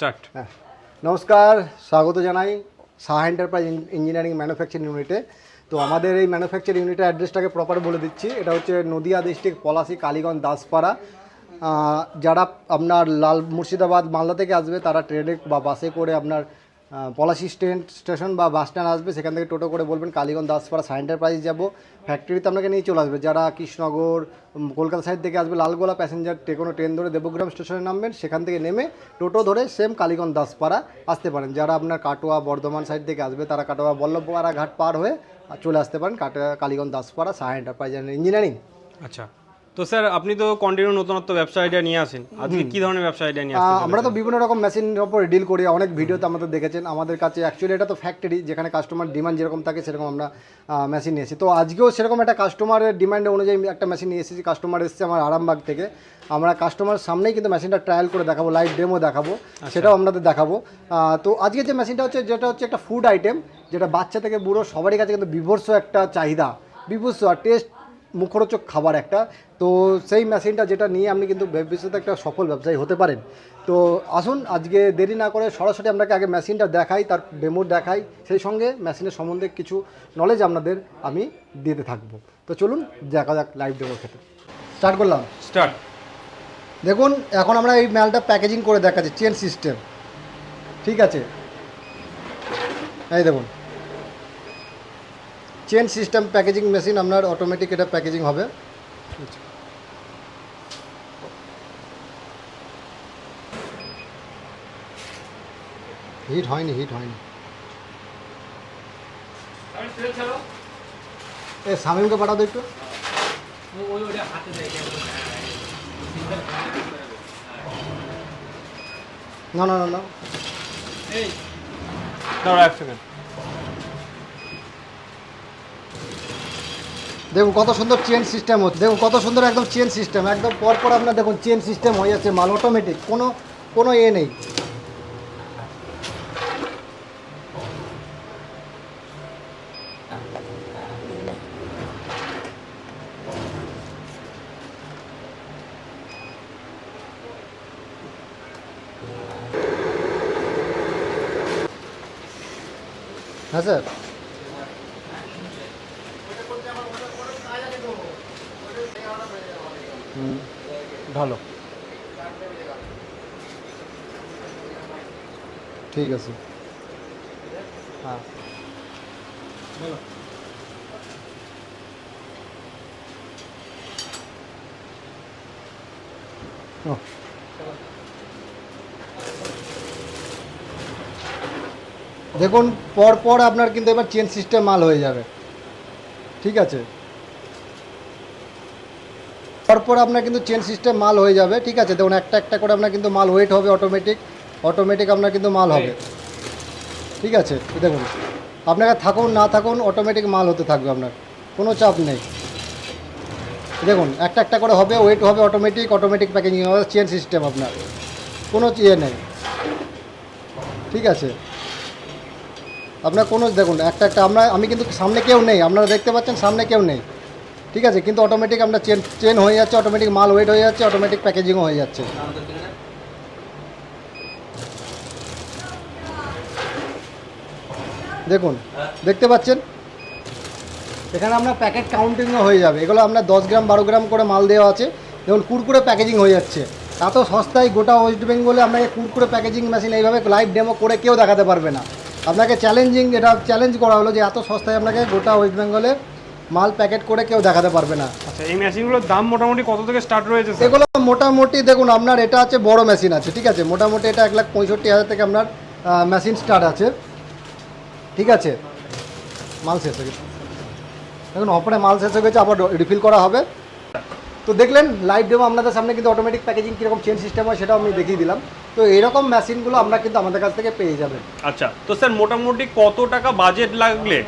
Start. হ্যাঁ, নমস্কার, স্বাগত জানাই সাহা এন্টারপ্রাইজ ইঞ্জিনিয়ারিং ম্যানুফ্যাকচারিং ইউনিটে। তো আমাদের এই ম্যানুফ্যাকচারিং ইউনিটের অ্যাড্রেসটাকে প্রপার বলে দিচ্ছি। এটা হচ্ছে নদিয়া ডিস্ট্রিক্ট, পলাশী, কালীগঞ্জ, দাসপাড়া। যারা আপনার মুর্শিদাবাদ মালদা থেকে আসবে তারা ট্রেনে বা বাসে করে আপনার পলাশী স্টেশন বা বাস স্ট্যান্ড আসবে, সেখান থেকে টোটো করে বলবেন কালীগঞ্জ, দাসপাড়া, সাহা এন্টারপ্রাইজ যাবো। ফ্যাক্টরিতে আপনাকে নিয়ে চলে আসবে। যারা কৃষ্ণনগর, কলকাতা সাইড থেকে আসবে, লালগোলা প্যাসেঞ্জার কোনো ট্রেন ধরে দেবগ্রাম স্টেশনে নামবেন, সেখান থেকে নেমে টোটো ধরে সেম কালীগঞ্জ, দাসপাড়া আসতে পারেন। যারা আপনার কাটোয়া, বর্ধমান সাইড থেকে আসবে তারা কাটোয়া বল্লভপাড়া ঘাট পার হয়ে চলে আসতে পারেন কালীগঞ্জ, দাসপাড়া, সাহা এন্টারপ্রাইজ ইঞ্জিনিয়ারিং। আচ্ছা, তো স্যার আপনি তো কন্টিনিউ নতুনত্ব ব্যবসা আইডিয়া নিয়ে আসেন, আজকে কি ধরনের ব্যবসা আইডিয়া নিয়ে আসেন? আমরা তো বিভিন্ন রকম মেশিনের উপর ডিল করি, অনেক ভিডিওতে আমাদের দেখেছেন। আমাদের কাছে অ্যাকচুয়ালি এটা তো ফ্যাক্টরি, যেখানে কাস্টমার ডিমান্ড যেরকম থাকে সেরকম আমরা মেশিন নিয়ে এসেছি। তো আজকেও সেরকম একটা কাস্টমারের ডিমান্ড অনুযায়ী একটা মেশিন নিয়ে এসেছি। কাস্টমার এসেছে আমার আরামবাগ থেকে। আমরা কাস্টমার সামনেই কিন্তু মেশিনটা ট্রায়াল করে দেখাবো, লাইভ ডেমো দেখাবো, সেটাও আপনাদের দেখাবো। তো আজকে যে মেশিনটা হচ্ছে, যেটা হচ্ছে একটা ফুড আইটেম, যেটা বাচ্চা থেকে বুড়ো সবারই কাছে কিন্তু বিভৎস একটা চাহিদা, বিভৎস আর টেস্ট মুখরোচক খাবার একটা। তো সেই মেশিনটা যেটা নিয়ে আপনি কিন্তু ভবিষ্যতে একটা সফল ব্যবসায়ী হতে পারেন। তো আসুন আজকে দেরি না করে সরাসরি আপনাকে আগে মেশিনটা দেখাই, তার ডেমো দেখাই, সেই সঙ্গে মেশিনের সম্বন্ধে কিছু নলেজ আপনাদের আমি দিতে থাকবো। তো চলুন দেখা যাক লাইভ ডেমো খেতে। স্টার্ট করলাম। স্টার্ট। দেখুন এখন আমরা এই মালটা প্যাকেজিং করে দেখাচ্ছি, চেন সিস্টেম। ঠিক আছে, এই দেখুন চেন সিস্টেম প্যাকেজিং মেশিন, আপনার অটোমেটিক এটা প্যাকেজিং হবে। হিট হয়নি এ শামিমকে পাঠাও তো একটু। না দাঁড়াও এক সেকেন্ড। দেখুন কত সুন্দর চেন সিস্টেম হচ্ছে, দেখুন কত সুন্দর একদম চেন সিস্টেম, একদম পরপর আপনার দেখুন চেন সিস্টেম হয়ে যাচ্ছে, মাল অটোমেটিক, কোনো এ নেই। হ্যাঁ স্যার, ভালো, ঠিক আছে। হ্যাঁ ও, দেখুন পর আপনার কিন্তু এবার চেন সিস্টেম মাল হয়ে যাবে। ঠিক আছে, পরপর আপনার কিন্তু চেন সিস্টেম মাল হয়ে যাবে। ঠিক আছে, দেখুন একটা একটা করে আপনার কিন্তু মাল ওয়েট হবে, অটোমেটিক আপনার কিন্তু মাল হবে। ঠিক আছে, দেখুন আপনাকে থাকুন না থাকুন অটোমেটিক মাল হতে থাকবে, আপনার কোনো চাপ নেই। দেখুন একটা একটা করে হবে, ওয়েট হবে, অটোমেটিক প্যাকেজিং হবে, চেন সিস্টেম, আপনার কোনো ইয়ে নেই। ঠিক আছে, আপনার কোনো দেখুন একটা আমি কিন্তু সামনে কেউ নেই, আপনারা দেখতে পাচ্ছেন সামনে কেউ নেই। ঠিক আছে, কিন্তু অটোমেটিক আপনার চেন হয়ে যাচ্ছে, অটোমেটিক মাল ওয়েট হয়ে যাচ্ছে, অটোমেটিক প্যাকেজিংও হয়ে যাচ্ছে। দেখুন দেখতে পাচ্ছেন এখানে আপনার প্যাকেট কাউন্টিংও হয়ে যাবে। এগুলো আপনার 10 গ্রাম 12 গ্রাম করে মাল দেওয়া আছে। দেখুন কুরকুরে প্যাকেজিং হয়ে যাচ্ছে। এত সস্তায় গোটা ওয়েস্ট বেঙ্গলে আপনাকে কুরকুরে প্যাকেজিং মেশিন এইভাবে লাইভ ডেমো করে কেউ দেখাতে পারবে না। আপনাকে এটা চ্যালেঞ্জ করা হলো যে এত সস্তায় আপনাকে গোটা ওয়েস্ট বেঙ্গলে মাল প্যাকেট করে কেউ দেখাতে পারবে না। আচ্ছা, এই মেশিনগুলোর দাম মোটামুটি কত থেকে স্টার্ট রয়েছে? এগুলো মোটামুটি দেখুন আপনার এটা আছে বড় মেশিন আছে। ঠিক আছে, মোটামুটি এটা 1,65,000 থেকে আপনার মেশিন স্টার্ট আছে। ঠিক আছে, মাল শেষ হয়ে গেছে, দেখুন অপরে মাল শেষ হয়ে গেছে, আবার রিফিল করা হবে। তো দেখলেন লাইভ ডেমো আপনাদের সামনে কিন্তু অটোমেটিক প্যাকেজিং কীরকম চেন সিস্টেম হয় সেটাও আমি দেখিয়ে দিলাম। তো এরকম মেশিনগুলো আমরা কিন্তু আমাদের কাছ থেকে পেয়ে যাবেন। আচ্ছা, তো স্যার মোটামুটি কত টাকা বাজেট লাগলে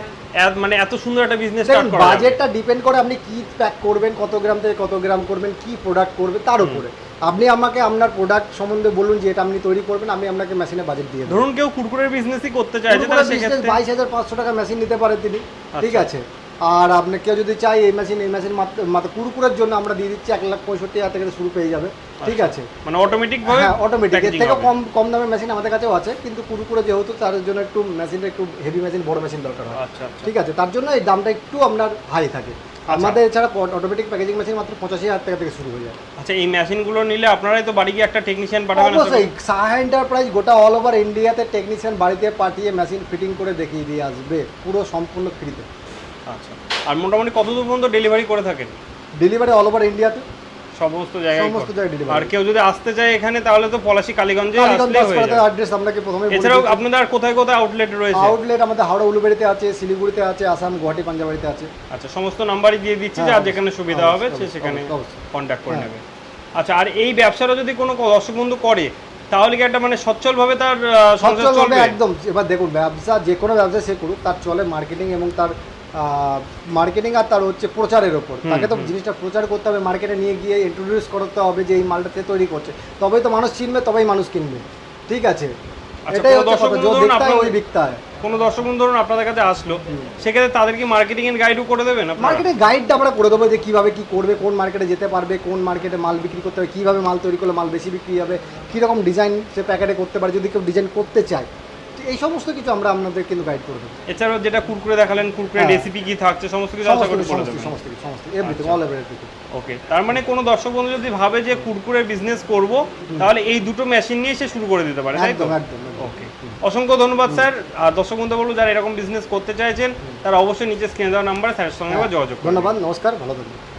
মানে এত সুন্দর একটা বিজনেস স্টার্ট করা? বাজেটটা ডিপেন্ড করে আপনি কি প্যাক করবেন, কত গ্রাম থেকে কত গ্রাম করবেন, কি প্রোডাক্ট করবেন তার উপরে। আপনি আমাকে আপনার প্রোডাক্ট সম্বন্ধে বলুন যে এটা আপনি তৈরি করবেন, আমি আপনাকে মেশিনে বাজেট দিয়ে দেব। ধরুন কেউ কুরকুরের বিজনেসই করতে চায়, যেটা সেক্ষেত্রে 22,500 টাকা মেশিন নিতে পারে তিনি। ঠিক আছে, আর আপনি কেউ যদি চাই এই মেশিন মাত্র কুরকুরের জন্য আমরা দিয়ে দিচ্ছি 1,65,000 থেকে শুরু পেয়ে যাবে, ঠিক আছে। মানে অটোমেটিক ভাবে? হ্যাঁ অটোমেটিক, এর থেকে কম দামের মেশিন আমাদের কাছেও আছে, কিন্তু কুরকুরে যেহেতু তার জন্য একটু মেশিনটা একটু হেভি মেশিন, বড় মেশিন দরকার হয়, আচ্ছা, ঠিক আছে, তার জন্য এই দামটা একটু আপনার হাই থাকে। আমাদের এছাড়া অটোমেটিক প্যাকেজিং মেশিন মাত্র 85,000 টাকা থেকে শুরু হয়ে যায়। আচ্ছা, এই মেশিনগুলো নিলে আপনারাই তো বাড়ি গিয়ে একটা টেকনিশিয়ান পাঠাবেন? অবশ্যই, সাহা এন্টারপ্রাইজ গোটা অল ওভার ইন্ডিয়াতে টেকনিশিয়ান বাড়িতে পাঠিয়ে মেশিন ফিটিং করে দেখিয়ে দিয়ে আসবে, পুরো সম্পূর্ণ ফ্রিতে। আচ্ছা, আর মোটামুটি কত দূর পর্যন্ত ডেলিভারি করে থাকেন? ডেলিভারি অল ওভার ইন্ডিয়াতে, সমস্ত জায়গায় ডেলিভারি। আর কেউ যদি আসতে চায় এখানে তাহলে তো পলাশী কালীগঞ্জে আসলেই হয়ে যাবে। অ্যাড্রেস আপনাকে প্রথমে বলে এছাড়াও দিচ্ছি। আপনাদের আর কোথায় কোথায় আউটলেট রয়েছে? আউটলেট আমাদের হাওড়া উলুবেড়িতে আছে, শিলিগুড়িতে আছে, আসাম গুয়াহাটি পাঞ্জাবাড়িতে আছে। আচ্ছা, সমস্ত নাম্বারই দিয়ে দিচ্ছি, হ্যাঁ, যার অবশ্যই, যেখানে সুবিধা হবে অবশ্যই, সে সেখানে অবশ্যই। কন্ট্যাক্ট করে হ্যাঁ। নেবে। আচ্ছা, আর এই ব্যবসাটা যদি কোনো দর্শক বন্ধু করে তাহলে কি একটা মানে সচ্ছলভাবে তার সংসার সচ্ছলভাবে চলবে? একদম। এবার দেখুন, ব্যবসা যে কোনো ব্যবসা সে করুক, তার চলে মার্কেটিং এবং তার মার্কেটিং আর তার হচ্ছে প্রচারের ওপর। তাকে তো জিনিসটা প্রচার করতে হবে, মার্কেটে নিয়ে গিয়ে ইন্ট্রোডিউস করতে হবে যে এই মালটাতে তৈরি করছে, তবেই তো মানুষ চিনবে, তবেই মানুষ কিনবে, ঠিক আছে। আচ্ছা, এটাই কোনো হচ্ছে দর্শক কথা, বন্ধু जो ধরুন दिखता है আপনাদের- वही बिकता है। কোনো দর্শক বন্ধু ধরুন আপনাদের কাছে আসলো, সেক্ষেত্রে তাদেরকে মার্কেটিং এর গাইডও করে দেবেন আপনারা? মার্কেটের গাইডটা আমরা করে দেবো, যে কীভাবে কী করবে, কোন মার্কেটে যেতে পারবে, কোন মার্কেটে মাল বিক্রি করতে হবে, কীভাবে মাল তৈরি করলে মাল বেশি বিক্রি হবে, কীরকম ডিজাইন সে প্যাকেটে করতে পারে, যদি কেউ ডিজাইন করতে চায়, তো এই সমস্ত কিছু আমরা আপনাদের কিন্তু গাইড করে দেবো। এছাড়াও যেটা কুরকুরে দেখালেন, কুরকুরে হ্যাঁ। রেসিপি কি থাকছে সমস্ত কিছু আশা করি করে দেবেন। সমস্ত এভরিথিং, অল এভরিথিং। ওকে, তার মানে কোনো দর্শক বন্ধু যদি ভাবে যে কুরকুরের বিজনেস করব, তাহলে এই দুটো মেশিন নিয়ে সে শুরু করে দিতে পারে, তাই তো? একদম একদম। ওকে, অসংখ্য ধন্যবাদ স্যার। আর দর্শক বন্ধু বলবো যারা এরকম বিজনেস করতে চাইছেন তারা অবশ্যই নিচে স্ক্রিনে দেওয়া নাম্বারে স্যারের সঙ্গে যোগাযোগ করুন। ধন্যবাদ, নমস্কার, ভালো থাকবেন।